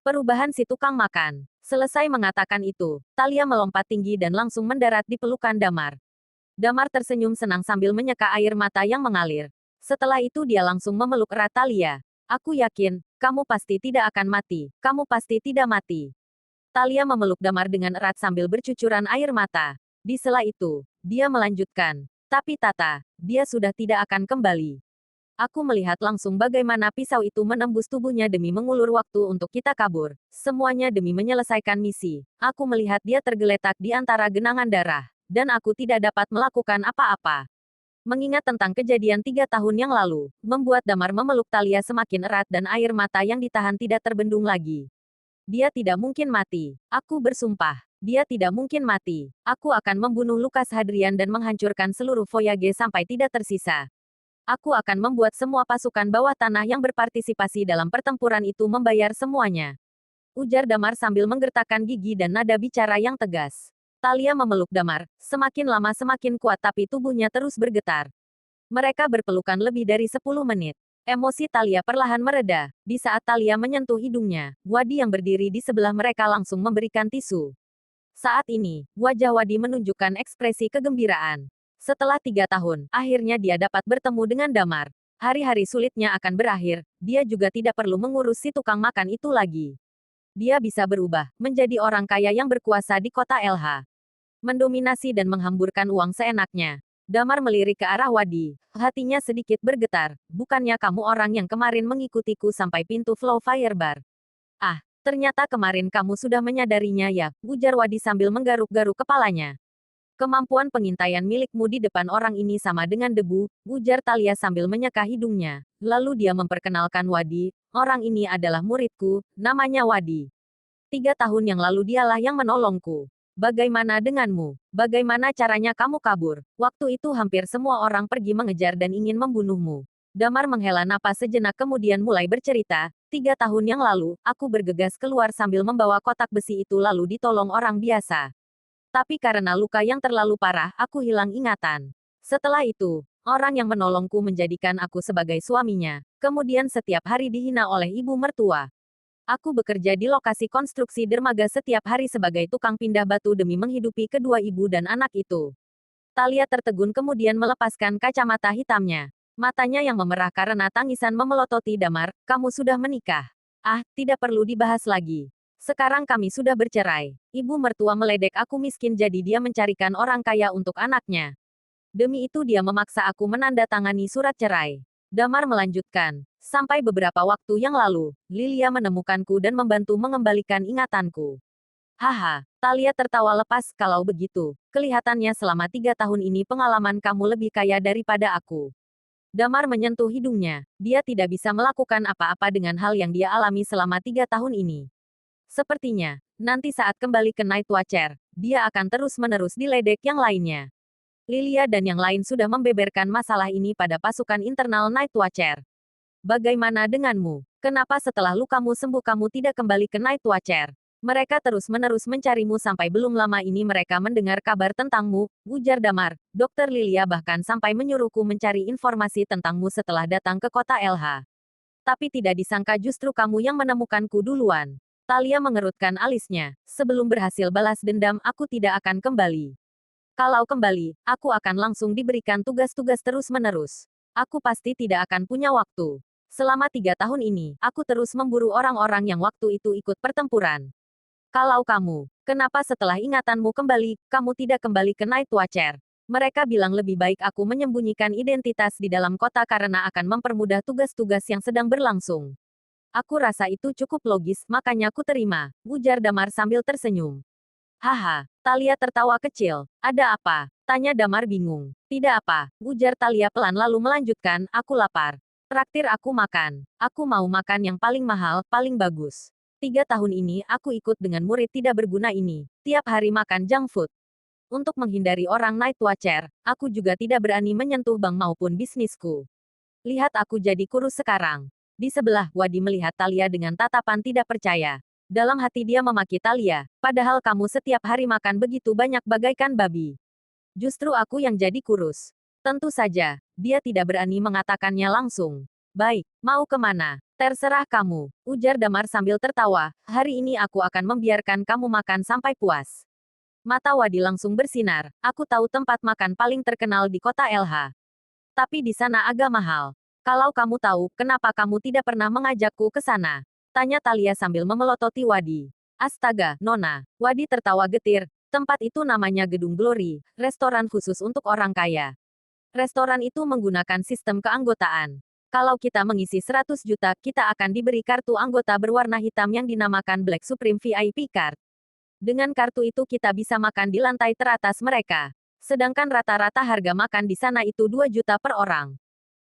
Perubahan si tukang makan. Selesai mengatakan itu, Talia melompat tinggi dan langsung mendarat di pelukan Damar. Damar tersenyum senang sambil menyeka air mata yang mengalir. Setelah itu dia langsung memeluk erat Talia. Aku yakin, kamu pasti tidak akan mati. Kamu pasti tidak mati. Talia memeluk Damar dengan erat sambil bercucuran air mata. Di sela itu, dia melanjutkan. Tapi Tata, dia sudah tidak akan kembali. Aku melihat langsung bagaimana pisau itu menembus tubuhnya demi mengulur waktu untuk kita kabur. Semuanya demi menyelesaikan misi. Aku melihat dia tergeletak di antara genangan darah. Dan aku tidak dapat melakukan apa-apa. Mengingat tentang kejadian 3 tahun yang lalu, membuat Damar memeluk Talia semakin erat dan air mata yang ditahan tidak terbendung lagi. Dia tidak mungkin mati. Aku bersumpah. Dia tidak mungkin mati. Aku akan membunuh Lukas Hadrian dan menghancurkan seluruh Voyage sampai tidak tersisa. Aku akan membuat semua pasukan bawah tanah yang berpartisipasi dalam pertempuran itu membayar semuanya. Ujar Damar sambil menggertakkan gigi dan nada bicara yang tegas. Talia memeluk Damar, semakin lama semakin kuat tapi tubuhnya terus bergetar. Mereka berpelukan lebih dari 10 menit. Emosi Talia perlahan mereda. Di saat Talia menyentuh hidungnya, Wadi yang berdiri di sebelah mereka langsung memberikan tisu. Saat ini, wajah Wadi menunjukkan ekspresi kegembiraan. Setelah 3 tahun, akhirnya dia dapat bertemu dengan Damar. Hari-hari sulitnya akan berakhir, dia juga tidak perlu mengurus si tukang makan itu lagi. Dia bisa berubah, menjadi orang kaya yang berkuasa di kota LH. Mendominasi dan menghamburkan uang seenaknya. Damar melirik ke arah Wadi. Hatinya sedikit bergetar. Bukannya kamu orang yang kemarin mengikutiku sampai pintu Flow Fire Bar? Ah, ternyata kemarin kamu sudah menyadarinya ya, ujar Wadi sambil menggaruk-garuk kepalanya. Kemampuan pengintaian milikmu di depan orang ini sama dengan debu, ujar Talia sambil menyeka hidungnya. Lalu dia memperkenalkan Wadi, orang ini adalah muridku, namanya Wadi. 3 tahun yang lalu dialah yang menolongku. Bagaimana denganmu? Bagaimana caranya kamu kabur? Waktu itu hampir semua orang pergi mengejar dan ingin membunuhmu. Damar menghela napas sejenak kemudian mulai bercerita, 3 tahun yang lalu, aku bergegas keluar sambil membawa kotak besi itu lalu ditolong orang biasa. Tapi karena luka yang terlalu parah, aku hilang ingatan. Setelah itu, orang yang menolongku menjadikan aku sebagai suaminya. Kemudian setiap hari dihina oleh ibu mertua. Aku bekerja di lokasi konstruksi dermaga setiap hari sebagai tukang pindah batu demi menghidupi kedua ibu dan anak itu. Talia tertegun kemudian melepaskan kacamata hitamnya. Matanya yang memerah karena tangisan memelototi Damar, kamu sudah menikah. Ah, tidak perlu dibahas lagi. Sekarang kami sudah bercerai. Ibu mertua meledek aku miskin jadi dia mencarikan orang kaya untuk anaknya. Demi itu dia memaksa aku menandatangani surat cerai. Damar melanjutkan. Sampai beberapa waktu yang lalu, Lilia menemukanku dan membantu mengembalikan ingatanku. Haha, Talia tertawa lepas kalau begitu. Kelihatannya selama 3 tahun ini pengalaman kamu lebih kaya daripada aku. Damar menyentuh hidungnya. Dia tidak bisa melakukan apa-apa dengan hal yang dia alami selama 3 tahun ini. Sepertinya, nanti saat kembali ke Night Watcher, dia akan terus-menerus diledek yang lainnya. Lilia dan yang lain sudah membeberkan masalah ini pada pasukan internal Night Watcher. Bagaimana denganmu? Kenapa setelah lukamu sembuh kamu tidak kembali ke Night Watcher? Mereka terus-menerus mencarimu sampai belum lama ini mereka mendengar kabar tentangmu, ujar Damar. Dokter Lilia bahkan sampai menyuruhku mencari informasi tentangmu setelah datang ke kota LH. Tapi tidak disangka justru kamu yang menemukanku duluan. Talia mengerutkan alisnya. Sebelum berhasil balas dendam, aku tidak akan kembali. Kalau kembali, aku akan langsung diberikan tugas-tugas terus-menerus. Aku pasti tidak akan punya waktu. Selama 3 tahun ini, aku terus memburu orang-orang yang waktu itu ikut pertempuran. Kalau kamu, kenapa setelah ingatanmu kembali, kamu tidak kembali ke Night Watcher? Mereka bilang lebih baik aku menyembunyikan identitas di dalam kota karena akan mempermudah tugas-tugas yang sedang berlangsung. Aku rasa itu cukup logis, makanya ku terima, ujar Damar sambil tersenyum. Haha, Talia tertawa kecil. Ada apa? Tanya Damar bingung. Tidak apa, ujar Talia pelan lalu melanjutkan, aku lapar. Traktir aku makan. Aku mau makan yang paling mahal, paling bagus. 3 tahun ini aku ikut dengan murid tidak berguna ini. Tiap hari makan junk food. Untuk menghindari orang Night Watcher, aku juga tidak berani menyentuh bank maupun bisnisku. Lihat aku jadi kurus sekarang. Di sebelah, Wadi melihat Talia dengan tatapan tidak percaya. Dalam hati dia memaki Talia, padahal kamu setiap hari makan begitu banyak bagaikan babi. Justru aku yang jadi kurus. Tentu saja, dia tidak berani mengatakannya langsung. Baik, mau kemana? Terserah kamu, ujar Damar sambil tertawa, hari ini aku akan membiarkan kamu makan sampai puas. Mata Wadi langsung bersinar, aku tahu tempat makan paling terkenal di kota LH. Tapi di sana agak mahal. Kalau kamu tahu, kenapa kamu tidak pernah mengajakku ke sana? Tanya Talia sambil memelototi Wadi. Astaga, Nona. Wadi tertawa getir. Tempat itu namanya Gedung Glory, restoran khusus untuk orang kaya. Restoran itu menggunakan sistem keanggotaan. Kalau kita mengisi 100 juta, kita akan diberi kartu anggota berwarna hitam yang dinamakan Black Supreme VIP Card. Dengan kartu itu kita bisa makan di lantai teratas mereka. Sedangkan rata-rata harga makan di sana itu 2 juta per orang.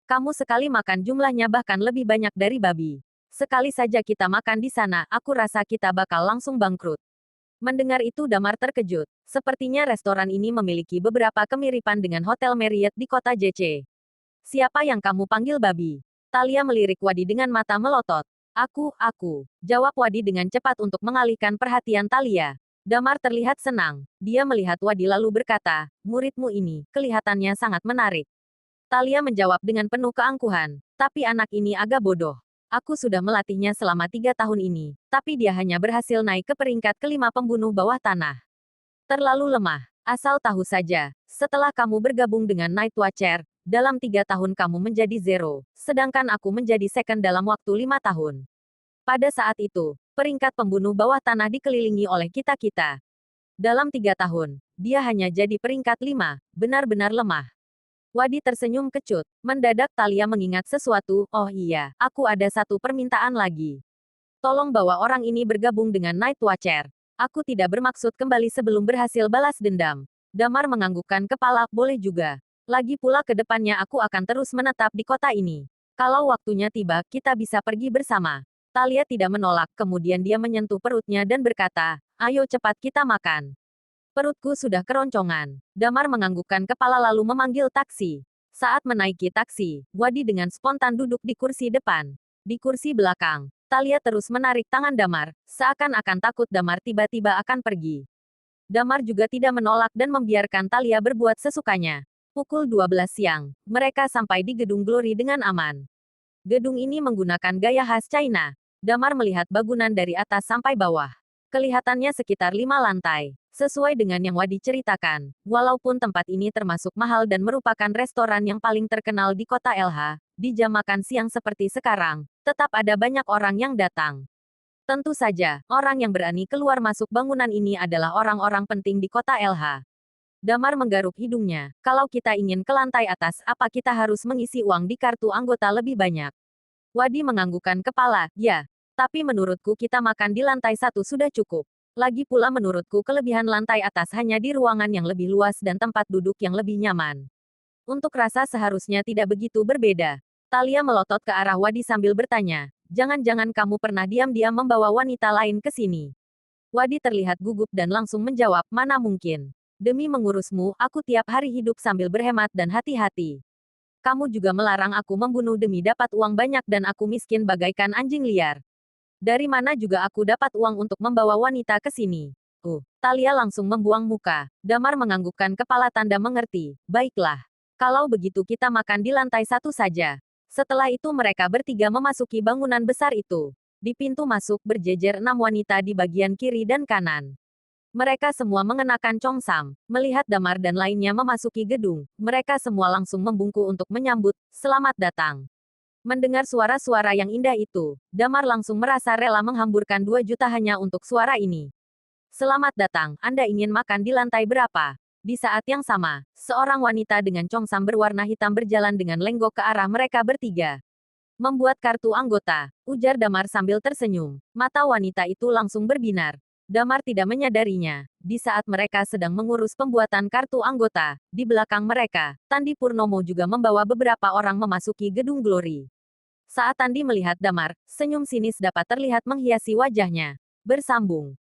Kamu sekali makan jumlahnya bahkan lebih banyak dari babi. Sekali saja kita makan di sana, aku rasa kita bakal langsung bangkrut. Mendengar itu Damar terkejut. Sepertinya restoran ini memiliki beberapa kemiripan dengan Hotel Marriott di kota JC. Siapa yang kamu panggil babi? Talia melirik Wadi dengan mata melotot. Aku, jawab Wadi dengan cepat untuk mengalihkan perhatian Talia. Damar terlihat senang. Dia melihat Wadi lalu berkata, muridmu ini, kelihatannya sangat menarik. Talia menjawab dengan penuh keangkuhan. Tapi anak ini agak bodoh. Aku sudah melatihnya selama 3 tahun ini, tapi dia hanya berhasil naik ke peringkat kelima pembunuh bawah tanah. Terlalu lemah. Asal tahu saja, setelah kamu bergabung dengan Night Watcher, dalam 3 tahun kamu menjadi zero, sedangkan aku menjadi second dalam waktu 5 tahun. Pada saat itu, peringkat pembunuh bawah tanah dikelilingi oleh kita-kita. Dalam 3 tahun, dia hanya jadi peringkat 5, benar-benar lemah. Wadi tersenyum kecut. Mendadak Talia mengingat sesuatu, oh iya, aku ada satu permintaan lagi. Tolong bawa orang ini bergabung dengan Night Watcher. Aku tidak bermaksud kembali sebelum berhasil balas dendam. Damar menganggukkan kepala, boleh juga. Lagi pula ke depannya aku akan terus menetap di kota ini. Kalau waktunya tiba, kita bisa pergi bersama. Talia tidak menolak, kemudian dia menyentuh perutnya dan berkata, ayo cepat kita makan. Perutku sudah keroncongan. Damar menganggukkan kepala lalu memanggil taksi. Saat menaiki taksi, Wadi dengan spontan duduk di kursi depan. Di kursi belakang, Talia terus menarik tangan Damar, seakan-akan takut Damar tiba-tiba akan pergi. Damar juga tidak menolak dan membiarkan Talia berbuat sesukanya. Pukul 12 siang, mereka sampai di Gedung Glory dengan aman. Gedung ini menggunakan gaya khas China. Damar melihat bangunan dari atas sampai bawah. Kelihatannya sekitar 5 lantai. Sesuai dengan yang Wadi ceritakan, walaupun tempat ini termasuk mahal dan merupakan restoran yang paling terkenal di kota LH, di jam makan siang seperti sekarang, tetap ada banyak orang yang datang. Tentu saja, orang yang berani keluar masuk bangunan ini adalah orang-orang penting di kota LH. Damar menggaruk hidungnya. Kalau kita ingin ke lantai atas, apa kita harus mengisi uang di kartu anggota lebih banyak? Wadi menganggukkan kepala, ya. Tapi menurutku kita makan di lantai 1 sudah cukup. Lagi pula menurutku kelebihan lantai atas hanya di ruangan yang lebih luas dan tempat duduk yang lebih nyaman. Untuk rasa seharusnya tidak begitu berbeda. Talia melotot ke arah Wadi sambil bertanya, jangan-jangan kamu pernah diam-diam membawa wanita lain ke sini? Wadi terlihat gugup dan langsung menjawab, mana mungkin. Demi mengurusmu, aku tiap hari hidup sambil berhemat dan hati-hati. Kamu juga melarang aku membunuh demi dapat uang banyak dan aku miskin bagaikan anjing liar. Dari mana juga aku dapat uang untuk membawa wanita ke sini? Talia langsung membuang muka. Damar menganggukkan kepala tanda mengerti. Baiklah. Kalau begitu kita makan di lantai 1 saja. Setelah itu mereka bertiga memasuki bangunan besar itu. Di pintu masuk berjejer 6 wanita di bagian kiri dan kanan. Mereka semua mengenakan congsam. Melihat Damar dan lainnya memasuki gedung, mereka semua langsung membungkuk untuk menyambut, selamat datang. Mendengar suara-suara yang indah itu, Damar langsung merasa rela menghamburkan 2 juta hanya untuk suara ini. Selamat datang, Anda ingin makan di lantai berapa? Di saat yang sama, seorang wanita dengan congsam berwarna hitam berjalan dengan lenggok ke arah mereka bertiga. Membuat kartu anggota, ujar Damar sambil tersenyum. Mata wanita itu langsung berbinar. Damar tidak menyadarinya. Di saat mereka sedang mengurus pembuatan kartu anggota, di belakang mereka, Tandi Purnomo juga membawa beberapa orang memasuki Gedung Glory. Saat Tandi melihat Damar, senyum sinis dapat terlihat menghiasi wajahnya. Bersambung.